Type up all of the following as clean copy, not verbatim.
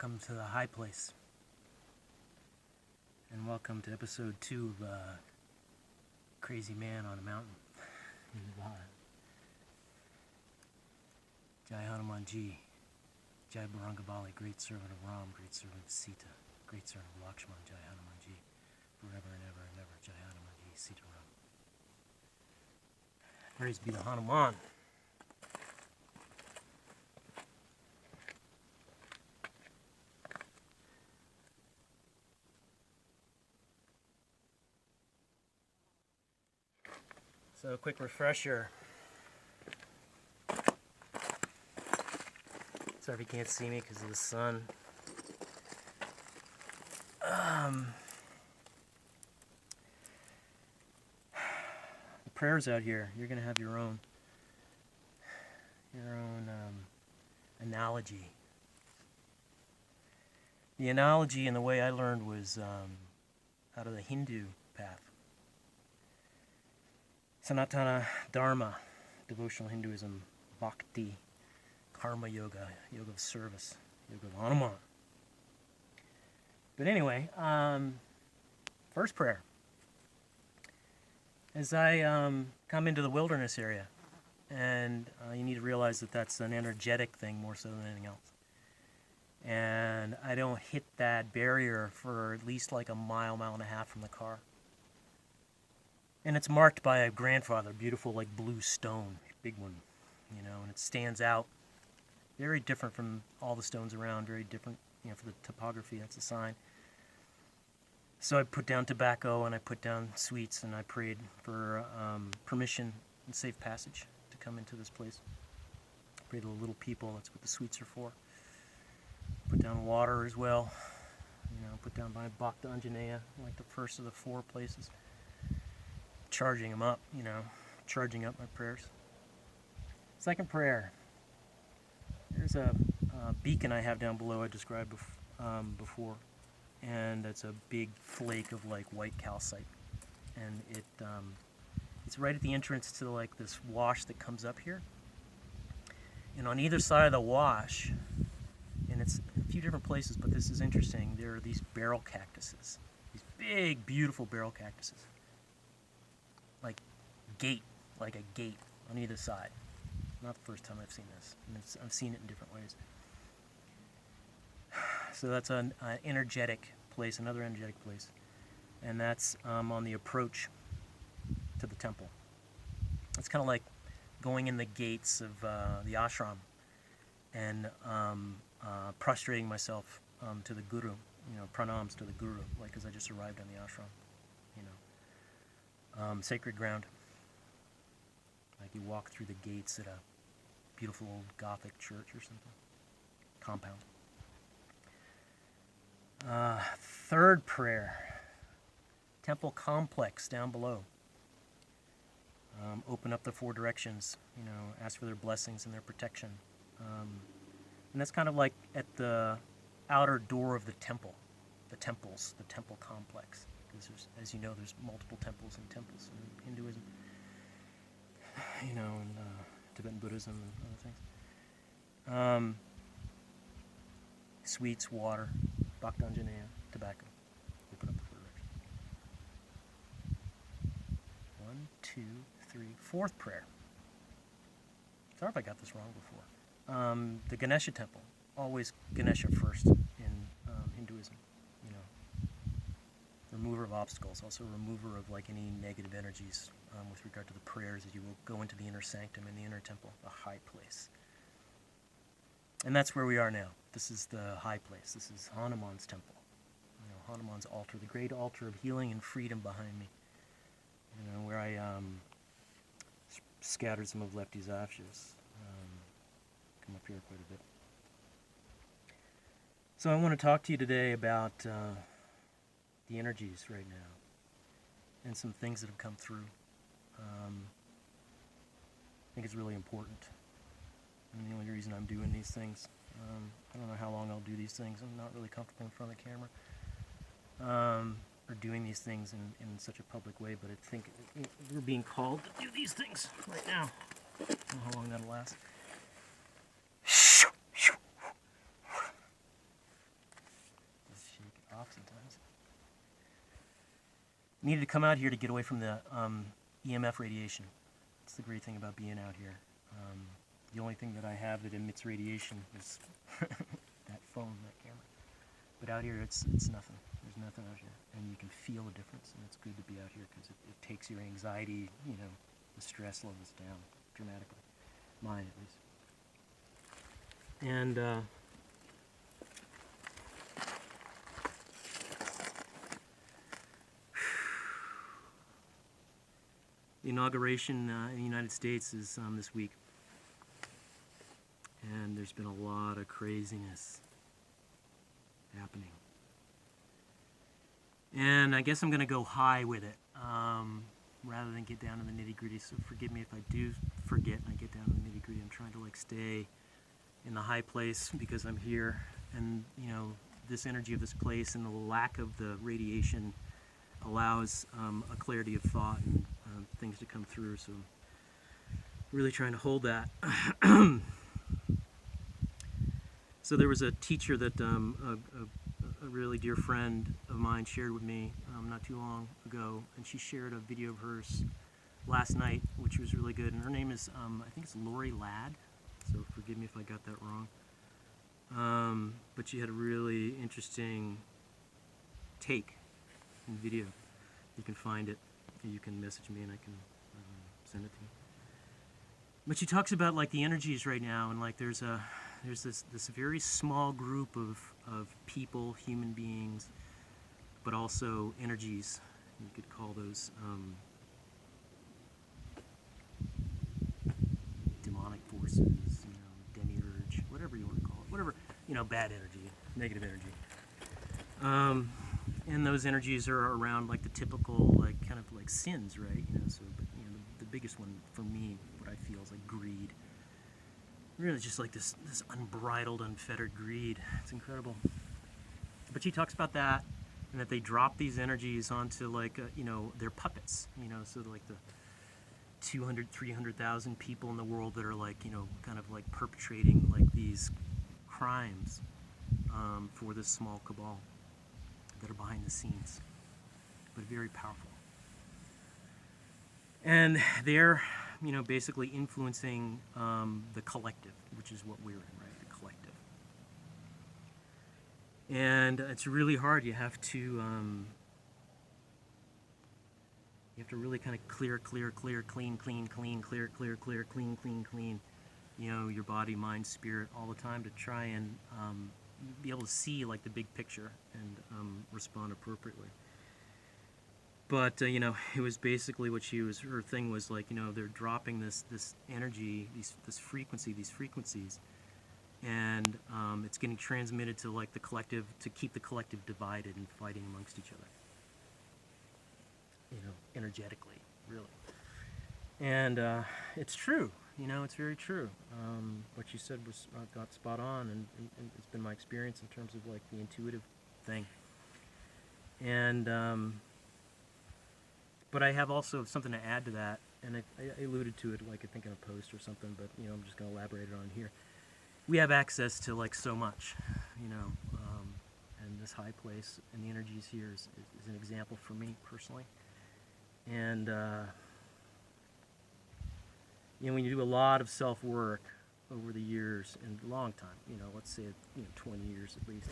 Welcome to the high place, and welcome to episode 2 of Crazy Man on a Mountain in Nevada. Jai Hanumanji, Jai Barangabali, great servant of Ram, great servant of Sita, great servant of Lakshman, Jai Hanumanji, forever and ever and ever, Jai Hanumanji, Sita Ram. Praise be the Hanuman. So a quick refresher. Sorry if you can't see me because of the sun. The prayers out here, you're going to have your own analogy. The analogy and the way I learned was out of the Hindu path. Sanatana Dharma, devotional Hinduism, Bhakti, Karma Yoga, Yoga of Service, Yoga of Hanuman. But anyway, first prayer. As I come into the wilderness area, and you need to realize that that's an energetic thing more so than anything else. And I don't hit that barrier for at least like a mile and a half from the car. And it's marked by a grandfather, beautiful like blue stone, big one, and it stands out. Very different from all the stones around, very different, for the topography, that's a sign. So I put down tobacco and I put down sweets and I prayed for permission and safe passage to come into this place. I prayed to the little people, that's what the sweets are for. Put down water as well, put down my Bhakta Anjaneya, like the first of the 4 places. Charging them up, charging up my prayers. Second prayer. There's a beacon I have down below I described before, and it's a big flake of like white calcite, and it's right at the entrance to like this wash that comes up here. And on either side of the wash, and it's in a few different places, but this is interesting. There are these barrel cactuses, these big, beautiful barrel cactuses. Like a gate on either side. Not the first time I've seen this. I've seen it in different ways. So that's an energetic place, another energetic place. And that's on the approach to the temple. It's kind of like going in the gates of the ashram and prostrating myself to the guru, pranams to the guru, like as I just arrived on the ashram. Sacred ground. Like you walk through the gates at a beautiful old Gothic church or something. Compound. Third prayer. Temple complex down below. Open up the 4 directions. Ask for their blessings and their protection. And that's kind of like at the outer door of the temple. The temples, the temple complex. Because as you know, there's multiple temples in Hinduism, and Tibetan Buddhism and other things. Sweets, water, Bhakta Anjaneya, tobacco. Open up the 4 directions. 1, 2, 3, 4th prayer. Sorry if I got this wrong before. The Ganesha temple. Always Ganesha first in Hinduism. Remover of obstacles, also remover of like any negative energies with regard to the prayers as you will go into the inner sanctum in the inner temple, the high place. And that's where we are now. This is the high place. This is Hanuman's temple. Hanuman's altar, the great altar of healing and freedom behind me. Where I scattered some of Lefty's ashes. Come up here quite a bit. So I want to talk to you today about the energies right now and some things that have come through. I think it's really important. And the only reason I'm doing these things, I don't know how long I'll do these things. I'm not really comfortable in front of the camera or doing these things in such a public way, but I think we're being called to do these things right now. I don't know how long that'll last. off sometimes. Needed to come out here to get away from the EMF radiation. That's the great thing about being out here. The only thing that I have that emits radiation is that phone, that camera. But out here, it's nothing. There's nothing out here, and you can feel the difference. And it's good to be out here because it takes your anxiety, the stress levels down dramatically. Mine, at least. And the inauguration in the United States is this week. And there's been a lot of craziness happening. And I guess I'm going to go high with it rather than get down to the nitty-gritty. So forgive me if I do forget and I get down to the nitty-gritty. I'm trying to stay in the high place because I'm here. And, this energy of this place and the lack of the radiation allows a clarity of thought and things to come through. So really trying to hold that. So there was a teacher that a really dear friend of mine shared with me not too long ago, and she shared a video of hers last night, which was really good. And her name is, I think it's Lori Ladd, so forgive me if I got that wrong. But she had a really interesting take in video. You can find it, you can message me, and I can send it to you. But she talks about the energies right now, and there's this very small group of people, human beings, but also energies. You could call those demonic forces, demiurge, whatever you want to call it, whatever, bad energy, negative energy. And those energies are around the typical kind of sins, right? So but the biggest one for me, what I feel is greed. Really just this unbridled, unfettered greed. It's incredible. But she talks about that, and that they drop these energies onto their puppets, so the 200, 300,000 people in the world that are kind of perpetrating these crimes for this small cabal that are behind the scenes, but very powerful. And they're basically influencing the collective, which is what we're in, right? The collective. And it's really hard. You have to really kind of clear, clean, your body, mind, spirit all the time to try and be able to see the big picture and respond appropriately. But it was basically her thing was they're dropping this energy, these frequencies, and it's getting transmitted to the collective to keep the collective divided and fighting amongst each other. Energetically, really. And it's true. It's very true. What you said was got spot on, and it's been my experience in terms of the intuitive thing. And but I have also something to add to that, and I alluded to it I think in a post or something, but I'm just going to elaborate it on here. We have access to so much, and this high place and the energies here is an example for me personally. And when you do a lot of self-work over the years, and a long time, let's say 20 years at least,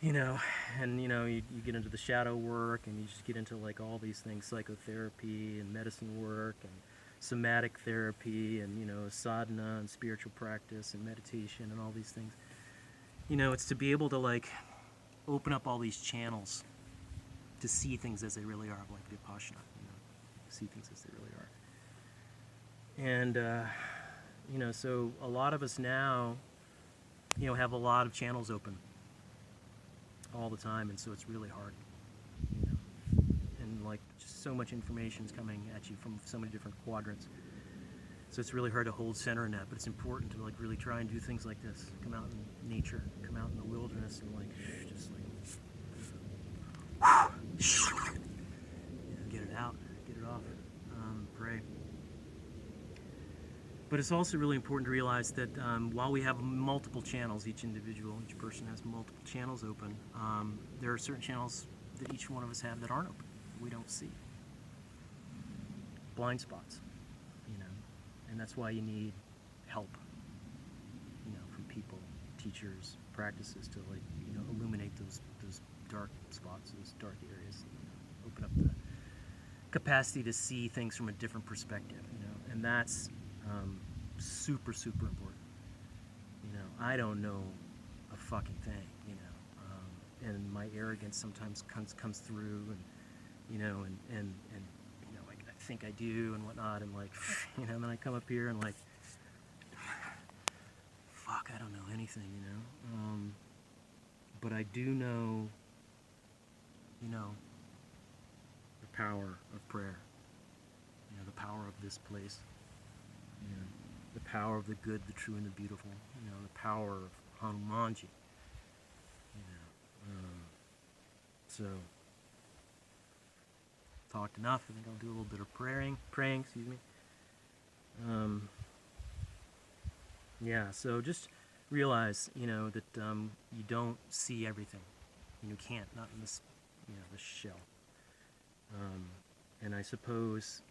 and you get into the shadow work, and you just get into all these things, psychotherapy and medicine work and somatic therapy and sadhana and spiritual practice and meditation and all these things. It's to be able to open up all these channels to see things as they really are, like Vipassana, see things as they really are. And so a lot of us now have a lot of channels open all the time, and so it's really hard, and just so much information is coming at you from so many different quadrants, so it's really hard to hold center in that. But it's important to really try and do things like this, come out in nature, come out in the wilderness, and just get it out, get it off, pray. But it's also really important to realize that while we have multiple channels, each person has multiple channels open, there are certain channels that each one of us have that aren't open, we don't see. Blind spots, and that's why you need help, from people, teachers, practices to illuminate those dark spots, those dark areas, open up the capacity to see things from a different perspective, and that's super important. I don't know a fucking thing, and my arrogance sometimes comes through, and I think I do and whatnot, and then I come up here and fuck, I don't know anything, but I do know, the power of prayer, the power of this place, the power of the good, the true, and the beautiful, the power of Hanumanji, so talked enough. I think I'll do a little bit of praying, excuse me. Yeah, so just realize, that you don't see everything. You can't, not in this, this shell. And I suppose,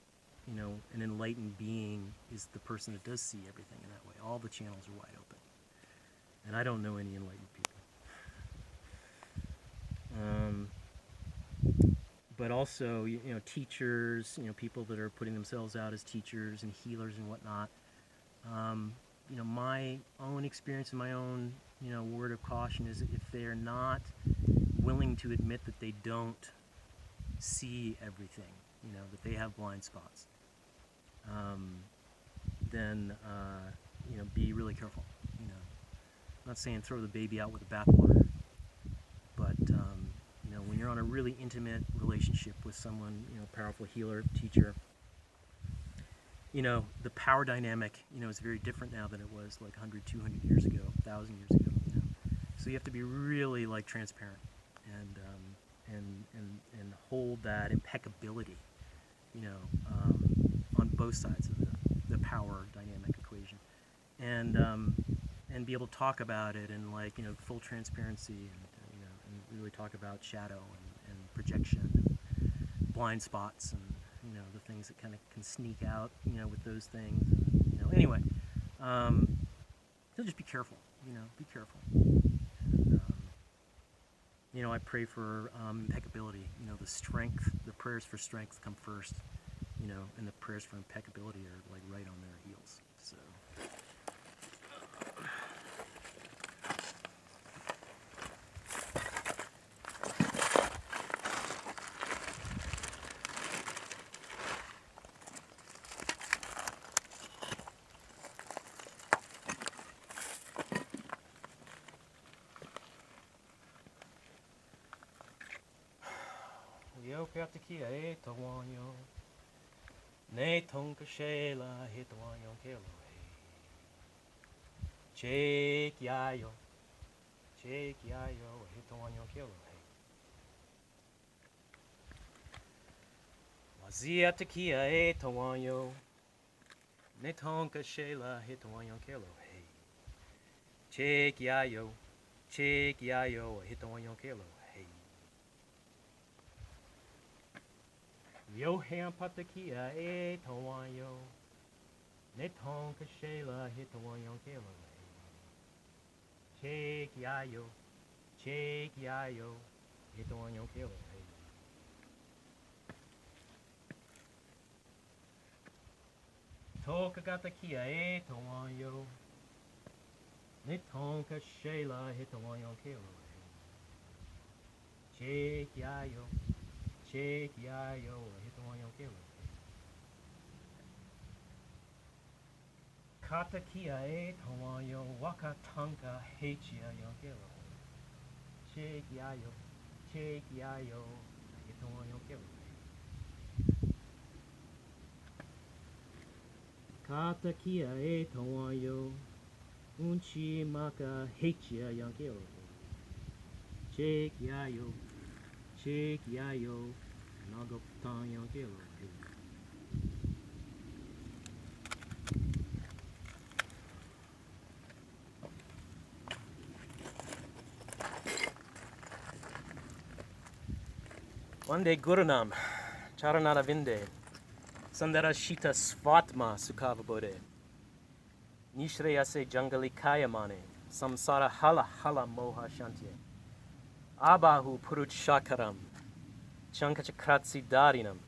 an enlightened being is the person that does see everything in that way. All the channels are wide open. And I don't know any enlightened people. But also, teachers, people that are putting themselves out as teachers and healers and whatnot. My own experience and my own, word of caution is if they're not willing to admit that they don't see everything, that they have blind spots, then, be really careful. I'm not saying throw the baby out with the bathwater, but, when you're on a really intimate relationship with someone, powerful healer, teacher, the power dynamic, is very different now than it was 100, 200 years ago, 1,000 years ago, So you have to be really transparent and hold that impeccability, on both sides of the power dynamic equation, and be able to talk about it in full transparency and really talk about shadow and projection and blind spots and the things that kind of can sneak out with those things, and, anyway, so just be careful, be careful. And, I pray for impeccability, the strength, the prayers for strength come first, and the prayers for impeccability are right on their heels, so. Yo pia te kia e te wanyo, ne tonka shela he te wanyo ke lohe. Che kiayo he te wanyo ke lohe. Wazia te kia e te wanyo, ne tonka shela he te wanyo ke lohe. Che kiayo he te wanyo ke lohe. Yo ham patakia e tawanyo, ne tonka shela he tawanyo ke lohe. Che kiayo he tawanyo ke lohe. Toka gata kia e tawanyo, ne tonka shela he tawanyo ke lohe. Che kiayo he tawanyo ke lohe. Kata kia e tawanyo, waka tanka he chia yo ke lohe. Che kiayo he tawanyo ke lohe. Kata kia e tawanyo, unchi maka he chia yo ke lohe. Che kiayo nagaputan yo ke lohe. Vande Gurunam, Charanara Vinde, Sandara Shita Svatma Sukavabode, Nishreyase Jangali Kayamane, Samsara Hala Hala Moha Shantye, Abahu Purut Shakaram, Chankachakratsi Darinam,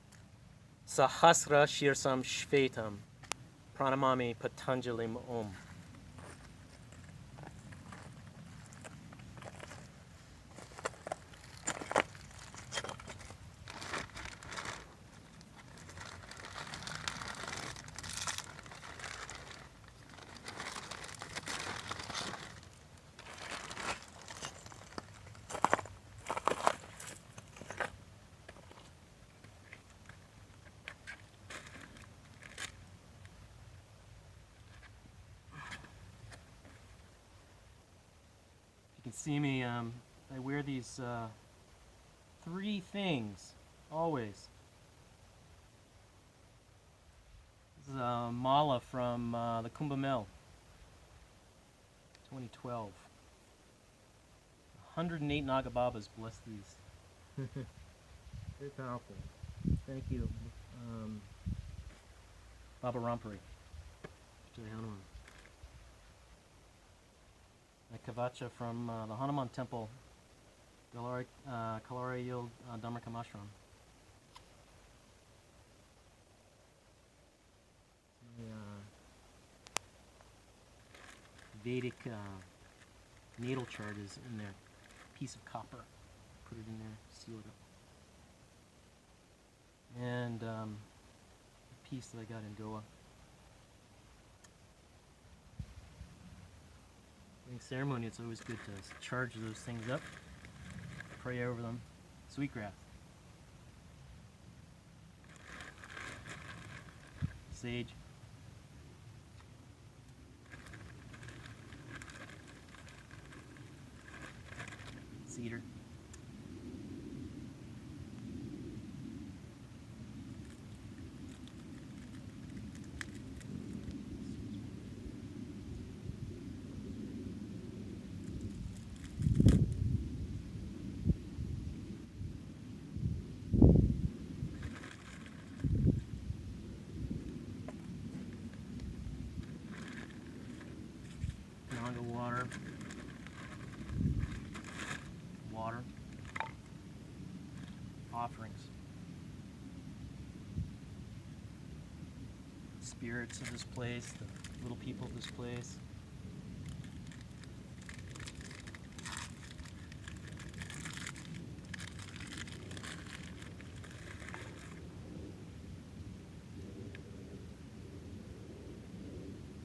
Sahasra Shirsam Shvetam, Pranamami Patanjalim Om. You can see me, I wear these three things, always. This is a mala from the Kumbh Mela, 2012. 108 Nagababas bless these. Very powerful. Thank you, Baba Rampuri. Jai Hanuman. A kavacha from the Hanuman Temple, Kalari Yield Dharmakam Ashram. Vedic natal chart is in there. Piece of copper. Put it in there, seal it up. And a piece that I got in Goa. During ceremony, it's always good to charge those things up, pray over them. Sweetgrass. Sage. Cedar. Ganga water. Water. Offerings. Spirits of this place, the little people of this place.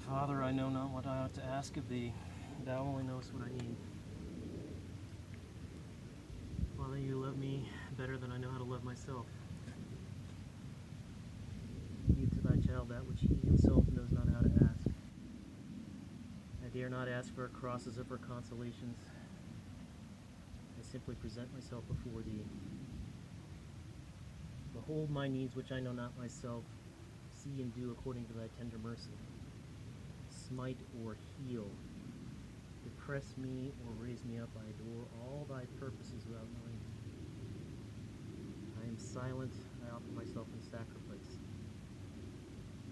Father, I know not what I ought to ask of thee. Thou only knowest what I need. Father, you love me better than I know how to love myself. Give to thy child that which he himself knows not how to ask. I dare not ask for crosses or for consolations. I simply present myself before thee. Behold my needs which I know not myself. See and do according to thy tender mercy. Smite or heal. Depress me or raise me up. I adore all thy purposes without knowing. I am silent. I offer myself in sacrifice.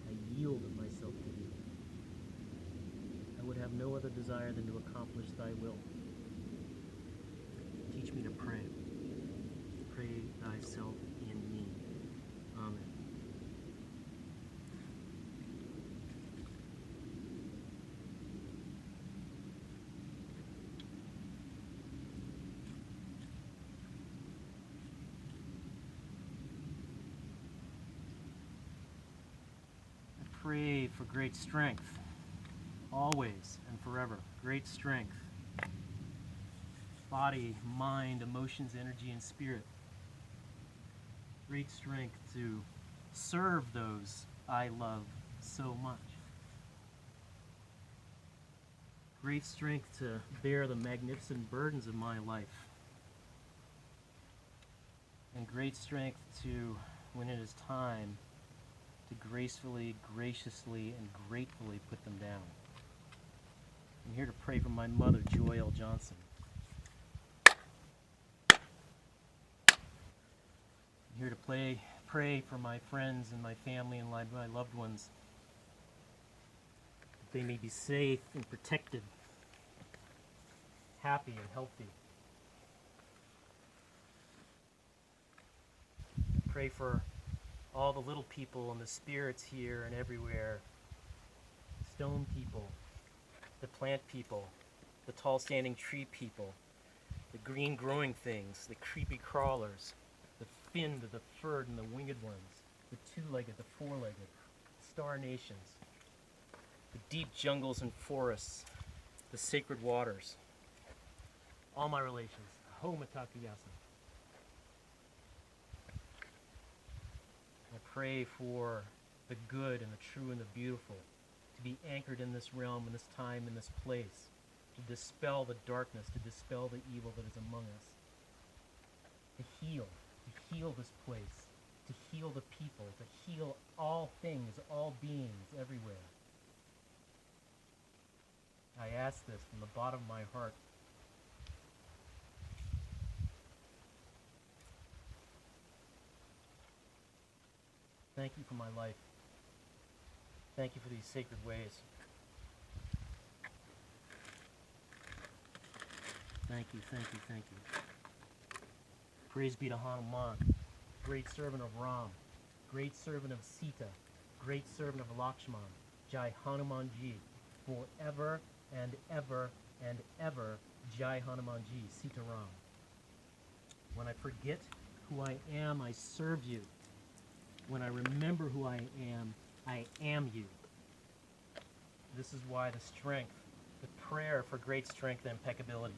I yield myself to thee. I would have no other desire than to accomplish thy will. Teach me to pray. Pray thyself in me. Amen. Pray for great strength, always and forever. Great strength. Body, mind, emotions, energy, and spirit. Great strength to serve those I love so much. Great strength to bear the magnificent burdens of my life. And great strength to, when it is time, to gracefully, graciously, and gratefully put them down. I'm here to pray for my mother, Joy L. Johnson. I'm here to pray for my friends and my family and my loved ones, that they may be safe and protected, happy and healthy. Pray for all the little people and the spirits here and everywhere. Stone people, the plant people, the tall standing tree people, the green growing things, the creepy crawlers, the finned, the furred, and the winged ones, the two-legged, the four-legged, star nations, the deep jungles and forests, the sacred waters, all my relations. Ho Matakayasa. I pray for the good and the true and the beautiful to be anchored in this realm, in this time, in this place, to dispel the darkness, to dispel the evil that is among us, to heal this place, to heal the people, to heal all things, all beings, everywhere. I ask this from the bottom of my heart. Thank you for my life. Thank you for these sacred ways. Thank you, thank you, thank you. Praise be to Hanuman, great servant of Ram, great servant of Sita, great servant of Lakshman, Jai Hanumanji, forever and ever and ever, Jai Hanumanji, Sita Ram. When I forget who I am, I serve you. When I remember who I am you. This is why the strength, the prayer for great strength and impeccability.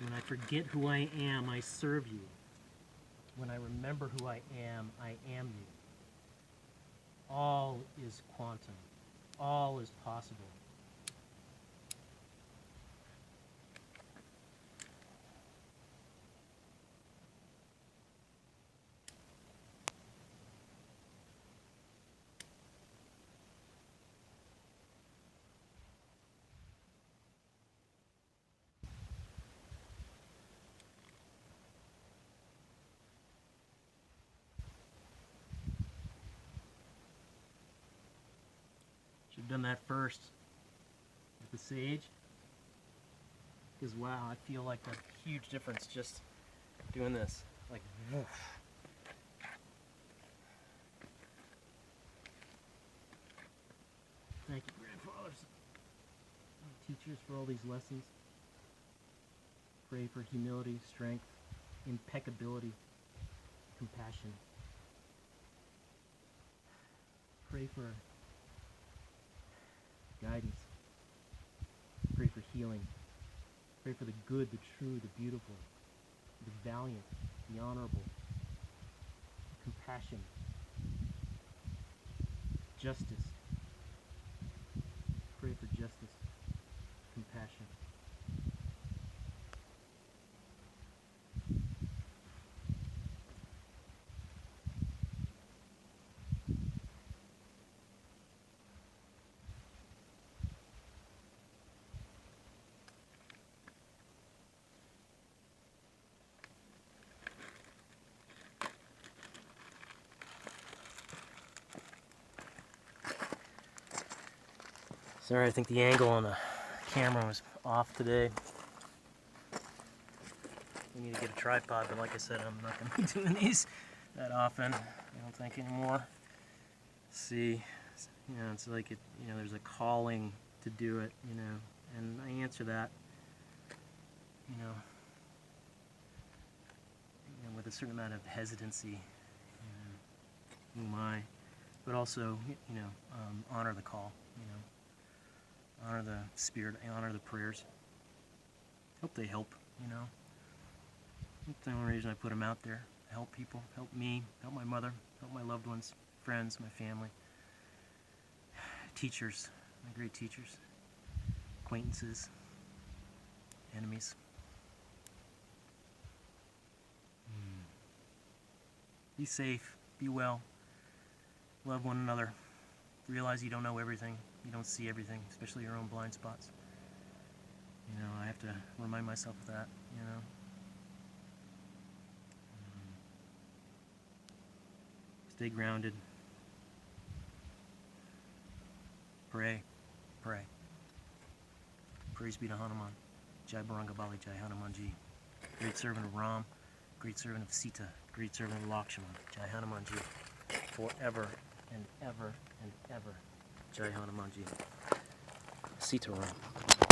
When I forget who I am, I serve you. When I remember who I am you. All is quantum. All is possible. Should have done that first with the sage. Because wow, I feel like a huge difference just doing this. Like, woof. Thank you, grandfathers, teachers, for all these lessons. Pray for humility, strength, impeccability, compassion. Pray for guidance. Pray for healing. Pray for the good, the true, the beautiful, the valiant, the honorable, compassion, justice. Pray for justice, compassion. Sorry, I think the angle on the camera was off today. We need to get a tripod, but like I said, I'm not going to be doing these that often. I don't think anymore. See, it's like there's a calling to do it, and I answer that, with a certain amount of hesitancy. Who am I? But also, honor the call. Honor the spirit, honor the prayers. Hope they help, That's the only reason I put them out there. Help people, help me, help my mother, help my loved ones, friends, my family. Teachers, my great teachers. Acquaintances, enemies. Be safe, be well, love one another. Realize you don't know everything. You don't see everything, especially your own blind spots. I have to remind myself of that, Stay grounded. Pray. Pray. Praise be to Hanuman. Jai Baranga Bali Jai Hanumanji. Great servant of Ram. Great servant of Sita. Great servant of Lakshman. Jai Hanumanji. Forever and ever and ever. Jai Hanumanji. Sita Ram.